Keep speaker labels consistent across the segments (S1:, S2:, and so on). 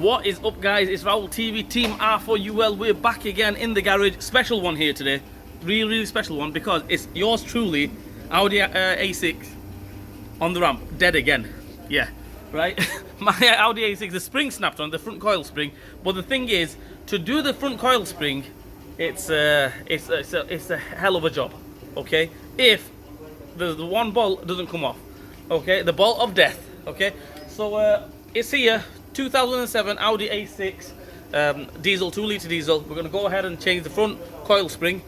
S1: What is up, guys? It's Raul TV, Team R4UL. We're back again in the garage. Special one here today. Really special one because it's yours truly, Audi A6 on the ramp, dead again. Yeah, right? My Audi A6, the spring snapped on, the front coil spring. But the thing is, to do the front coil spring, it's a hell of a job, okay? If the one bolt doesn't come off, okay? The bolt of death, okay? So it's here, 2007 Audi A6, diesel, 2-litre diesel. We're gonna go ahead and change the front coil spring,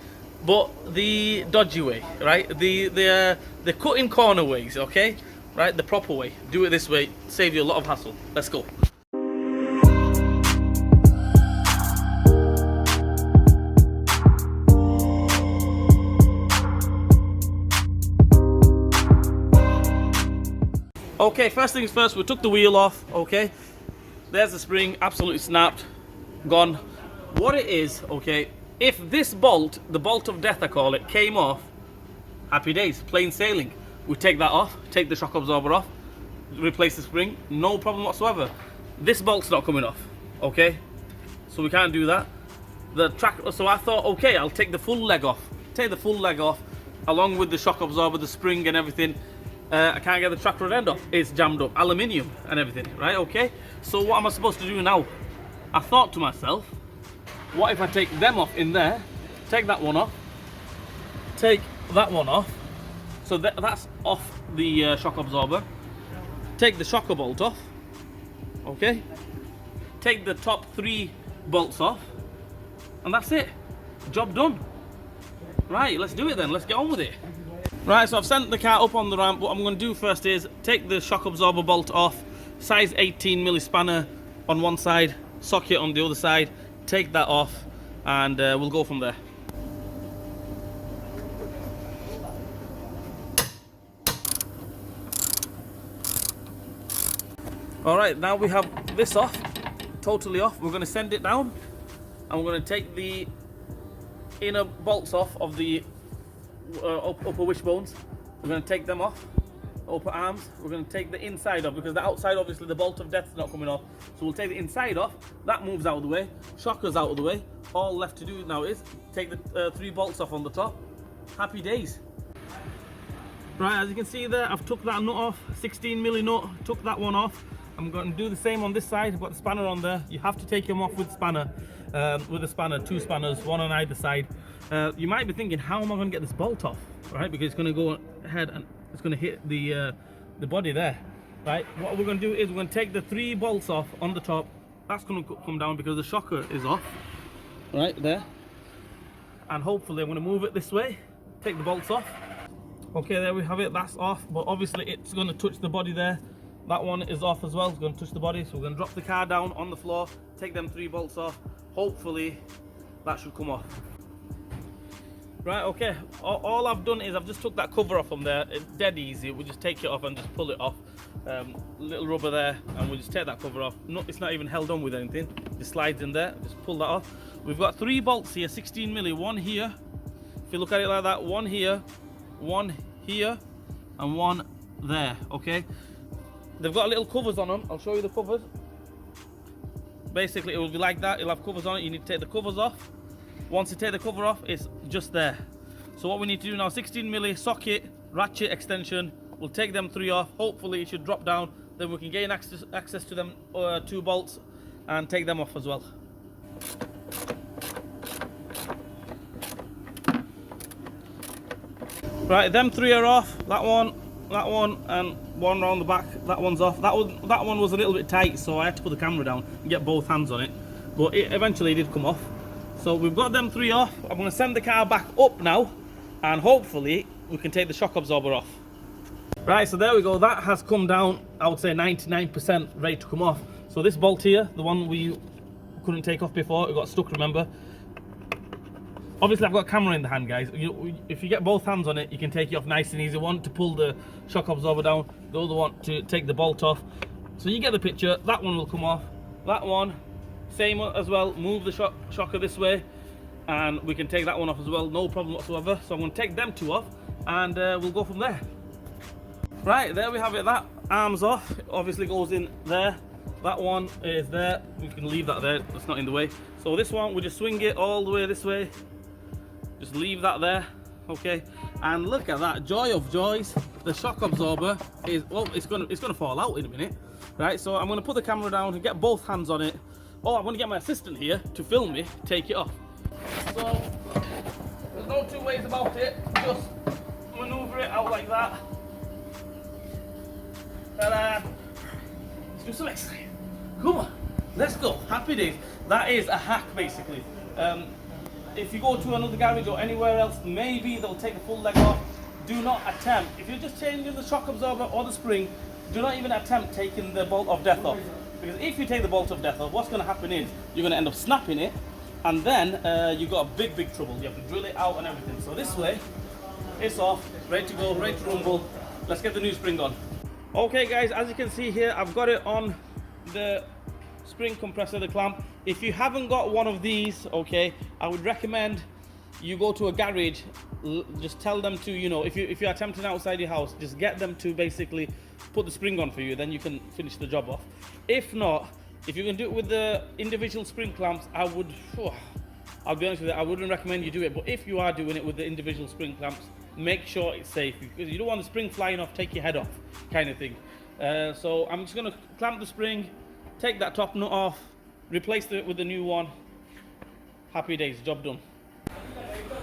S1: but the dodgy way, right? The cutting corner ways, okay? Right, the proper way. Do it this way, save you a lot of hassle. Let's go. Okay, first things first, we took the wheel off, okay? There's the spring, absolutely snapped, gone. What it is, okay, if this bolt, the bolt of death I call it, came off, happy days, plain sailing. We take that off, take the shock absorber off, replace the spring, no problem whatsoever. This bolt's not coming off, okay? So we can't do that. So I thought, okay, I'll take the full leg off. Take the full leg off, along with the shock absorber, the spring and everything. I can't get the track rod end off. It's jammed up, aluminium and everything, right? Okay. So what am I supposed to do now? I thought to myself, what if I take them off in there, take that one off, take that one off. So that's off the shock absorber. Take the shocker bolt off. Okay. Take the top 3 bolts off, and that's it. Job done. Right. Let's do it then. Let's get on with it. Right, so I've sent the car up on the ramp. What I'm going to do first is take the shock absorber bolt off, size 18mm spanner on one side, socket on the other side, take that off, and we'll go from there. Alright, now we have this off, totally off. We're going to send it down, and we're going to take the inner bolts off of the upper wishbones. We're going to take them off, upper arms. We're going to take the inside off because the outside, obviously the bolt of death is not coming off, so we'll take the inside off. That moves out of the way, shocker's out of the way. All left to do now is take the 3 bolts off on the top. Happy days. Right, as you can see there, I've took that nut off, 16mm nut, took that one off. I'm going to do the same on this side. I've got the spanner on there. You have to take them off with spanner, with a spanner, 2 spanners, one on either side. You might be thinking, how am I going to get this bolt off, right? Because it's going to go ahead and it's going to hit the body there, right? What we're going to do is we're going to take the 3 bolts off on the top. That's going to come down because the shocker is off, right there. And hopefully I'm going to move it this way, take the bolts off. Okay, there we have it, that's off, but obviously it's going to touch the body there. That one is off as well, it's going to touch the body. So we're going to drop the car down on the floor, take them 3 bolts off. Hopefully that should come off. Right, okay, all I've done is I've just took that cover off from there. It's dead easy. We just take it off and just pull it off. Little rubber there, and we'll just take that cover off. No, it's not even held on with anything. It slides in there, just pull that off. We've got 3 bolts here, 16mm, one here. If you look at it like that, one here, and one there, okay? They've got little covers on them. I'll show you the covers. Basically, it will be like that. It'll have covers on it. You need to take the covers off. Once you take the cover off, it's just there. So what we need to do now, 16mm socket, ratchet extension. We'll take them 3 off. Hopefully it should drop down. Then we can gain access to them 2 bolts and take them off as well. Right, them 3 are off. That one, and one around the back. That one's off. That one was a little bit tight, so I had to put the camera down and get both hands on it. But it eventually did come off. So we've got them 3 off. I'm going to send the car back up now, and hopefully we can take the shock absorber off. Right, so there we go. That has come down, I would say 99% ready to come off. So this bolt here, the one we couldn't take off before, it got stuck, remember? Obviously I've got a camera in the hand, guys. If you get both hands on it, you can take it off nice and easy. One to pull the shock absorber down, the other one to take the bolt off. So you get the picture. That one will come off. That one, same as well. Move the shocker this way, and we can take that one off as well, no problem whatsoever. So I'm going to take them 2 off, and we'll go from there. Right, there we have it. That arm's off. It obviously goes in there. That one is there. We can leave that there. That's not in the way. So this one, we just swing it all the way this way. Just leave that there. Okay. And look at that, joy of joys. The shock absorber is, well, it's gonna fall out in a minute, right? So I'm gonna put the camera down and get both hands on it. Oh, I'm gonna get my assistant here to film me take it off. So there's no two ways about it. Just maneuver it out like that. And let's do some exercise. Come on, let's go. Happy days. That is a hack, basically. If you go to another garage or anywhere else, maybe they'll take the full leg off. Do not attempt. If you're just changing the shock absorber or the spring, do not even attempt taking the bolt of death off. Because if you take the bolt of death off, what's going to happen is you're going to end up snapping it, and then you've got big trouble. You have to drill it out and everything. So this way, it's off, ready to go, ready to rumble. Let's get the new spring on. Okay guys, as you can see here, I've got it on the spring compressor, the clamp. If you haven't got one of these, okay, I would recommend you go to a garage. Just tell them to, you know, if you're attempting outside your house, just get them to basically put the spring on for you, then you can finish the job off. If not, if you can do it with the individual spring clamps, I'll be honest with you, I wouldn't recommend you do it. But if you are doing it with the individual spring clamps, make sure it's safe, because you don't want the spring flying off, take your head off, kind of thing. So I'm just going to clamp the spring, take that top nut off, replace it with the new one. Happy days, job done.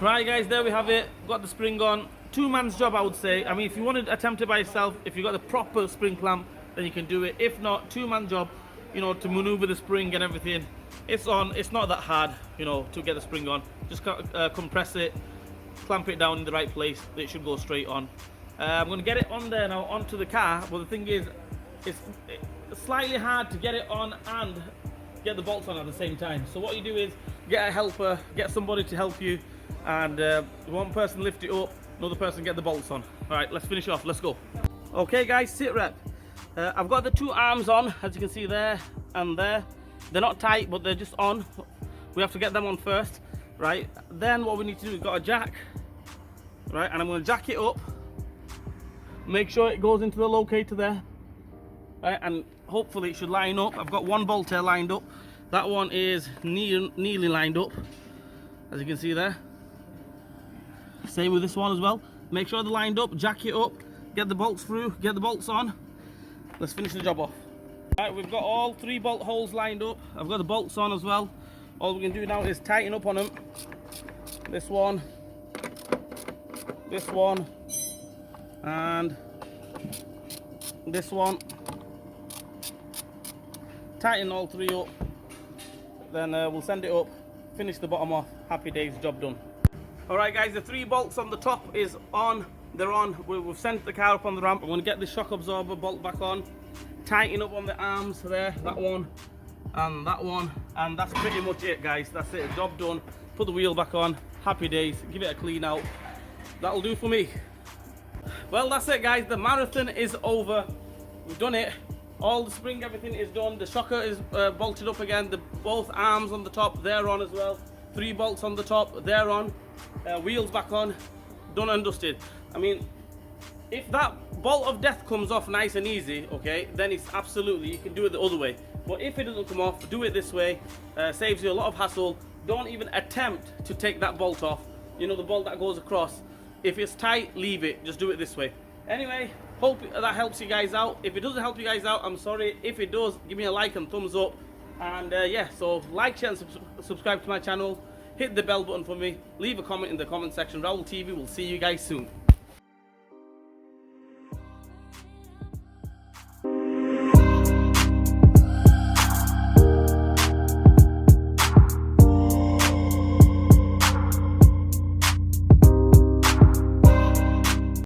S1: Right guys, there we have it. Got the spring on. Two-man's job, I would say. I mean, if you want to attempt it by yourself, if you've got the proper spring clamp, then you can do it. If not, two-man job, you know, to maneuver the spring and everything. It's on. It's not that hard, you know, to get the spring on. Just compress it, clamp it down in the right place. It should go straight on. I'm going to get it on there now, onto the car. But the thing is, it's slightly hard to get it on and get the bolts on at the same time. So what you do is get a helper, get somebody to help you, and one person lift it up, another person get the bolts on. All right, let's finish off. Let's go. Okay guys, sit rep. I've got the two arms on, as you can see there and there. They're not tight, but they're just on. We have to get them on first, right? Then what we need to do is got a jack, right? And I'm going to jack it up. Make sure it goes into the locator there, right? And hopefully it should line up. I've got one bolt here lined up. That one is nearly lined up, as you can see there. Same with this one as well. Make sure they're lined up, jack it up, get the bolts through, get the bolts on. Let's finish the job off. Right, we've got all three bolt holes lined up. I've got the bolts on as well. All we can do now is tighten up on them. This one, and this one. Tighten all three up. Then we'll send it up, finish the bottom off. Happy days, job done. Alright guys, the three bolts on the top is on. They're on. We've sent the car up on the ramp. I'm going to get the shock absorber bolt back on. Tighten up on the arms there, that one and that one. And that's pretty much it guys. That's it, job done. Put the wheel back on. Happy days. Give it a clean out. That'll do for me. Well, that's it guys. The marathon is over. We've done it. All the spring, everything is done. The shocker is bolted up again. Both arms on the top, they're on as well. Three bolts on the top, they're on. Wheels back on. Done and dusted. I mean, if that bolt of death comes off nice and easy, okay, then it's absolutely, you can do it the other way. But if it doesn't come off, do it this way. Saves you a lot of hassle. Don't even attempt to take that bolt off. You know, the bolt that goes across. If it's tight, leave it. Just do it this way. Anyway, hope that helps you guys out. If it doesn't help you guys out, I'm sorry. If it does, give me a like and thumbs up. And yeah, so like, share, and subscribe to my channel. Hit the bell button for me. Leave a comment in the comment section. Raul TV will see you guys soon.